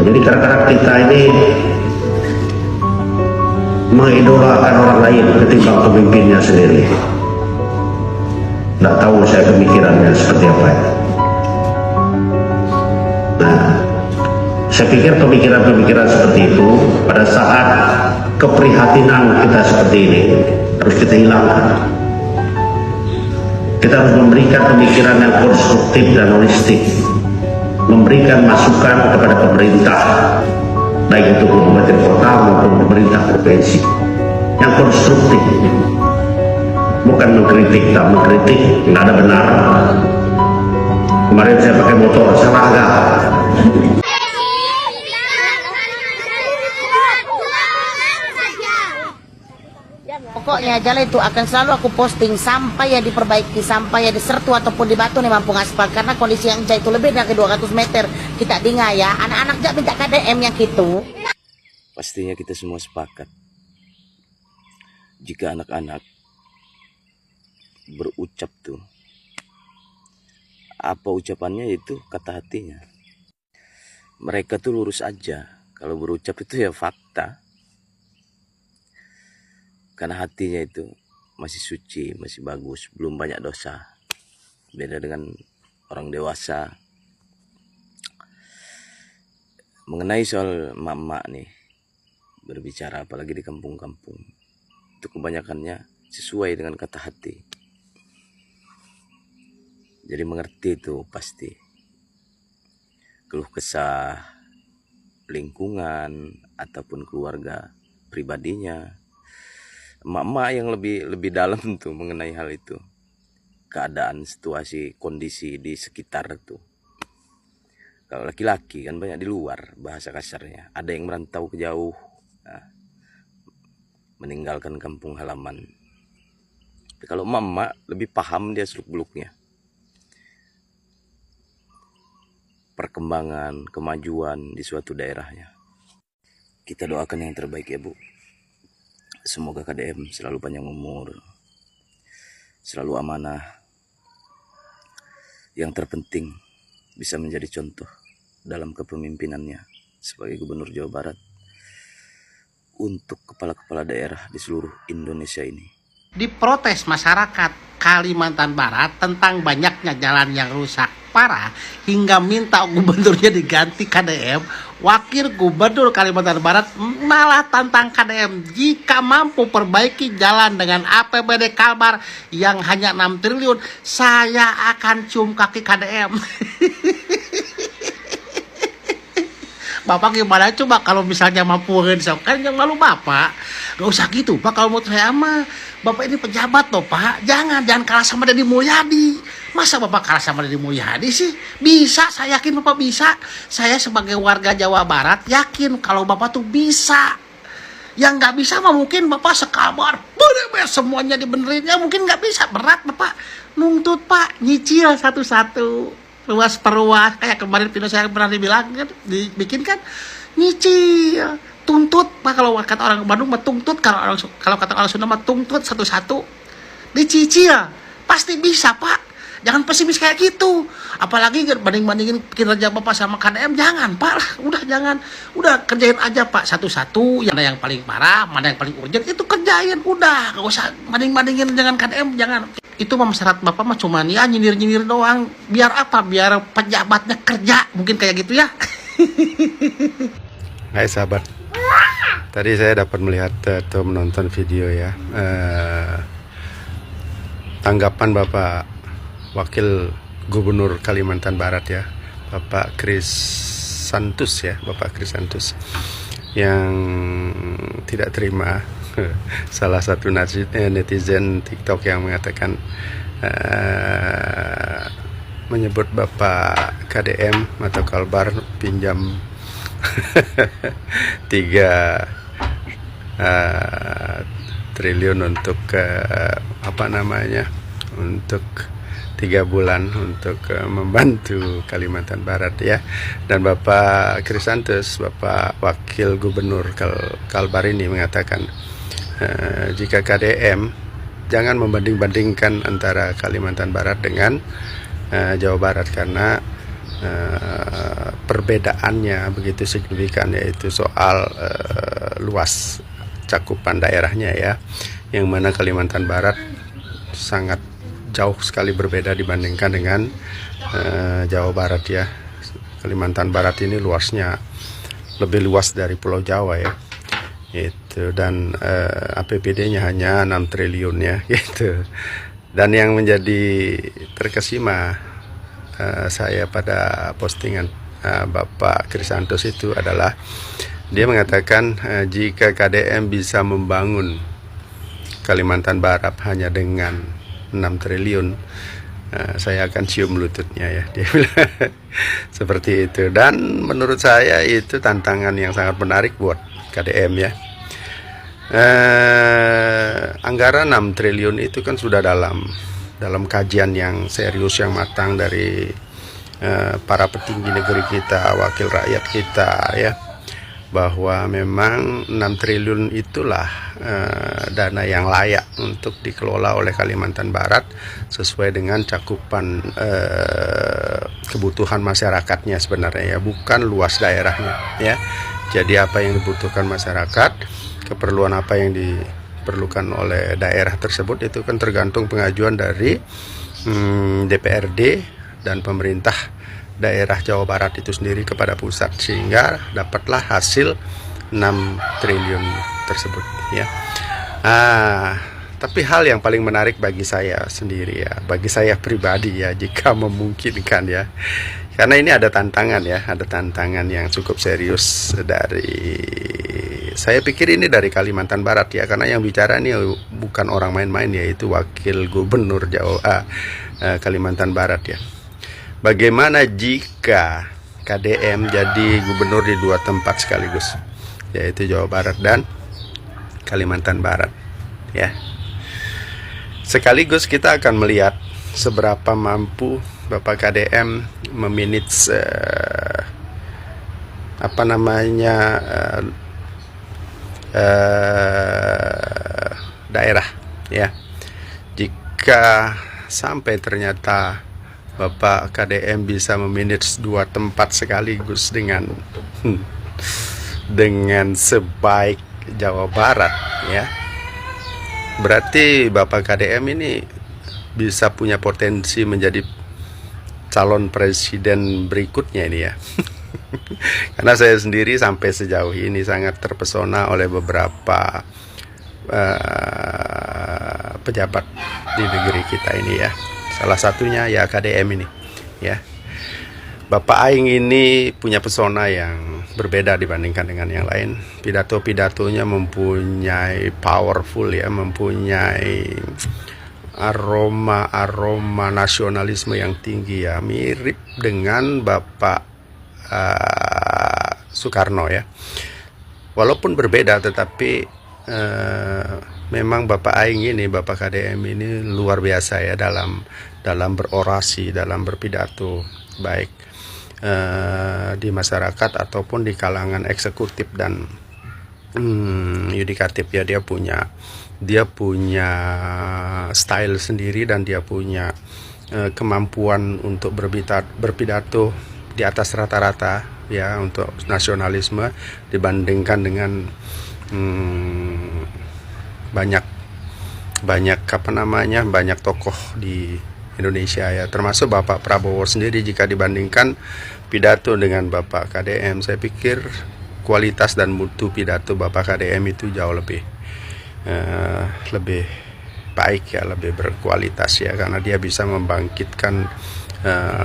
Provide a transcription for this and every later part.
Jadi kadang-kadang kita ini mengidolakan orang lain ketimbang pemimpinnya sendiri. Nggak tahu saya pemikirannya seperti apa ya. Nah, saya pikir pemikiran-pemikiran seperti itu pada saat keprihatinan kita seperti ini harus kita hilangkan. Kita harus memberikan pemikiran yang konstruktif dan holistik, memberikan masukan kepada pemerintah, baik itu kabupaten kota maupun pemerintah provinsi, yang konstruktif, bukan mengkritik, tak mengkritik, nggak ada benar. Kemarin saya pakai motor seragam. Pokoknya jalan itu akan selalu aku posting sampai ya diperbaiki, sampai ya disertu ataupun dibatu nih mampu ngaspal. Karena kondisi yang jauh itu lebih dari 200 meter. Kita dengar ya, anak-anak jak minta KDM yang gitu. Pastinya kita semua sepakat jika anak-anak berucap tuh, apa ucapannya itu kata hatinya. Mereka tuh lurus aja. Kalau berucap itu ya fakta. Karena hatinya itu masih suci, masih bagus, belum banyak dosa. Beda dengan orang dewasa. Mengenai soal emak-emak nih, berbicara apalagi di kampung-kampung, itu kebanyakannya sesuai dengan kata hati. Jadi mengerti itu pasti. Keluh kesah lingkungan ataupun keluarga pribadinya. Emak-emak yang lebih dalam tuh mengenai hal itu. Keadaan, situasi, kondisi di sekitar tuh. Kalau laki-laki kan banyak di luar, bahasa kasarnya. Ada yang merantau ke jauh, nah, meninggalkan kampung halaman. Tapi kalau emak-emak lebih paham dia seluk-beluknya. Perkembangan, kemajuan di suatu daerahnya. Kita doakan yang terbaik ya Bu. Semoga KDM selalu panjang umur, selalu amanah. Yang terpenting bisa menjadi contoh dalam kepemimpinannya sebagai Gubernur Jawa Barat untuk kepala-kepala daerah di seluruh Indonesia ini. Diprotes masyarakat Kalimantan Barat tentang banyaknya jalan yang rusak parah hingga minta gubernurnya diganti KDM. Wakil Gubernur Kalimantan Barat malah tantang KDM jika mampu perbaiki jalan dengan APBD Kalbar yang hanya 6 triliun, saya akan cium kaki KDM. Bapak gimana coba kalau misalnya mampu kan yang malu Bapak. Gak usah gitu Pak, kalau menurut saya mah Bapak ini pejabat loh Pak. Jangan kalah sama Deddy Mulyadi. Masa Bapak kalah sama Deddy Mulyadi sih? Bisa, saya yakin Bapak bisa. Saya sebagai warga Jawa Barat yakin kalau Bapak tuh bisa. Yang gak bisa mah mungkin Bapak sekabar semuanya dibenerin. Ya mungkin gak bisa, berat Bapak. Nuntut Pak, nyicil satu-satu. Ruas per ruas, kayak kemarin video saya pernah dibilang kan, dibikin kan, nyicil, tuntut Pak. Kalau kata orang Bandung mah tuntut, kalau kata orang Sunda mah tuntut satu-satu, dicicil, pasti bisa Pak. Jangan pesimis kayak gitu. Apalagi banding-bandingin kinerja Bapak sama KDM, jangan Pak lah, udah jangan, udah kerjain aja Pak satu-satu. Mana yang paling parah, mana yang paling urgent itu kerjain, udah, gak usah banding-bandingin dengan KDM, jangan. Itu mah syarat Bapak mah cuman ya nyindir-nyindir doang. Biar apa? Biar pejabatnya kerja. Mungkin kayak gitu ya. Hai sahabat, tadi saya dapat melihat atau menonton video ya, tanggapan Bapak Wakil Gubernur Kalimantan Barat ya, Bapak Chris Santus ya, Bapak Chris Santus, yang tidak terima salah satu netizen TikTok yang mengatakan menyebut Bapak KDM atau Kalbar pinjam 3 triliun untuk untuk 3 bulan untuk membantu Kalimantan Barat ya. Dan Bapak Chris Santus, Bapak Wakil Gubernur Kalbar ini mengatakan jika KDM jangan membanding-bandingkan antara Kalimantan Barat dengan Jawa Barat, karena perbedaannya begitu signifikan, yaitu soal luas cakupan daerahnya ya, yang mana Kalimantan Barat sangat jauh sekali berbeda dibandingkan dengan Jawa Barat ya. Kalimantan Barat ini luasnya lebih luas dari Pulau Jawa ya, itu, dan APBD-nya hanya 6 triliun ya gitu. Dan yang menjadi terkesima saya pada postingan Bapak Krisantos itu adalah dia mengatakan jika KDM bisa membangun Kalimantan Barat hanya dengan 6 triliun, saya akan cium lututnya ya, dia bilang seperti itu. Dan menurut saya itu tantangan yang sangat menarik buat KDM ya. Anggaran 6 triliun itu kan sudah dalam kajian yang serius, yang matang dari para petinggi negeri kita, wakil rakyat kita ya, bahwa memang 6 triliun itulah dana yang layak untuk dikelola oleh Kalimantan Barat sesuai dengan cakupan kebutuhan masyarakatnya sebenarnya ya, bukan luas daerahnya ya. Jadi apa yang dibutuhkan masyarakat, keperluan apa yang diperlukan oleh daerah tersebut itu kan tergantung pengajuan dari DPRD dan pemerintah daerah Jawa Barat itu sendiri kepada pusat, sehingga dapatlah hasil 6 triliun tersebut ya. Tapi hal yang paling menarik bagi saya sendiri ya, bagi saya pribadi ya, jika memungkinkan ya, karena ini ada tantangan ya, ada tantangan yang cukup serius dari, saya pikir ini dari Kalimantan Barat ya, karena yang bicara ini bukan orang main-main, yaitu Wakil Gubernur Kalimantan Barat ya. Bagaimana jika KDM jadi gubernur di 2 tempat sekaligus, yaitu Jawa Barat dan Kalimantan Barat ya. Sekaligus kita akan melihat seberapa mampu Bapak KDM memanage daerah ya. Jika sampai ternyata Bapak KDM bisa memanage 2 tempat sekaligus dengan sebaik Jawa Barat ya, berarti Bapak KDM ini bisa punya potensi menjadi calon presiden berikutnya ini ya. Karena saya sendiri sampai sejauh ini sangat terpesona oleh beberapa pejabat di negeri kita ini ya. Salah satunya ya KDM ini ya. Bapak Aing ini punya pesona yang berbeda dibandingkan dengan yang lain. Pidato-pidatonya mempunyai powerful ya, mempunyai aroma nasionalisme yang tinggi ya, mirip dengan Bapak Soekarno ya. Walaupun berbeda, tetapi memang Bapak Aing ini, Bapak KDM ini luar biasa ya dalam berorasi, dalam berpidato, baik di masyarakat ataupun di kalangan eksekutif dan yudikatif ya. Dia punya style sendiri, dan dia punya kemampuan untuk berpidato di atas rata-rata ya, untuk nasionalisme dibandingkan dengan banyak tokoh di Indonesia ya, termasuk Bapak Prabowo sendiri. Jika dibandingkan pidato dengan Bapak KDM, saya pikir kualitas dan mutu pidato Bapak KDM itu jauh lebih baik ya, lebih berkualitas ya, karena dia bisa membangkitkan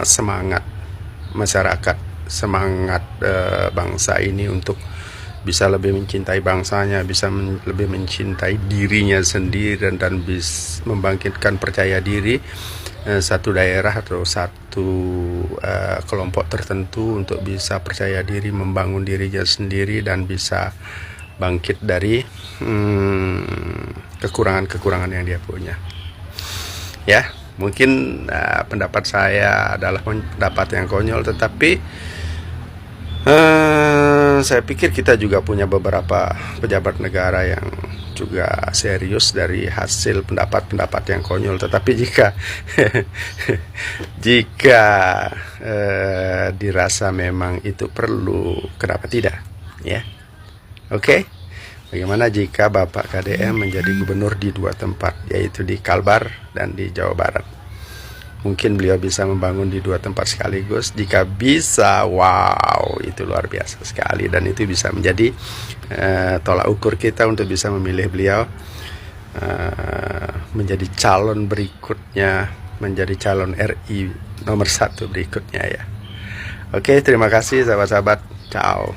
semangat masyarakat, semangat bangsa ini untuk bisa lebih mencintai bangsanya, bisa lebih mencintai dirinya sendiri, dan bisa membangkitkan percaya diri satu daerah atau satu kelompok tertentu untuk bisa percaya diri, membangun dirinya sendiri, dan bisa bangkit dari kekurangan-kekurangan yang dia punya ya. Mungkin pendapat saya adalah pendapat yang konyol, tetapi saya pikir kita juga punya beberapa pejabat negara yang juga serius dari hasil pendapat-pendapat yang konyol. Tetapi jika jika dirasa memang itu perlu, kenapa tidak? Ya, oke. Bagaimana jika Bapak KDM menjadi gubernur di 2 tempat, yaitu di Kalbar dan di Jawa Barat? Mungkin beliau bisa membangun di 2 tempat sekaligus. Jika bisa, wow, itu luar biasa sekali. Dan itu bisa menjadi tolak ukur kita untuk bisa memilih beliau menjadi calon berikutnya, menjadi calon RI nomor 1 berikutnya ya. Oke, terima kasih sahabat-sahabat. Ciao.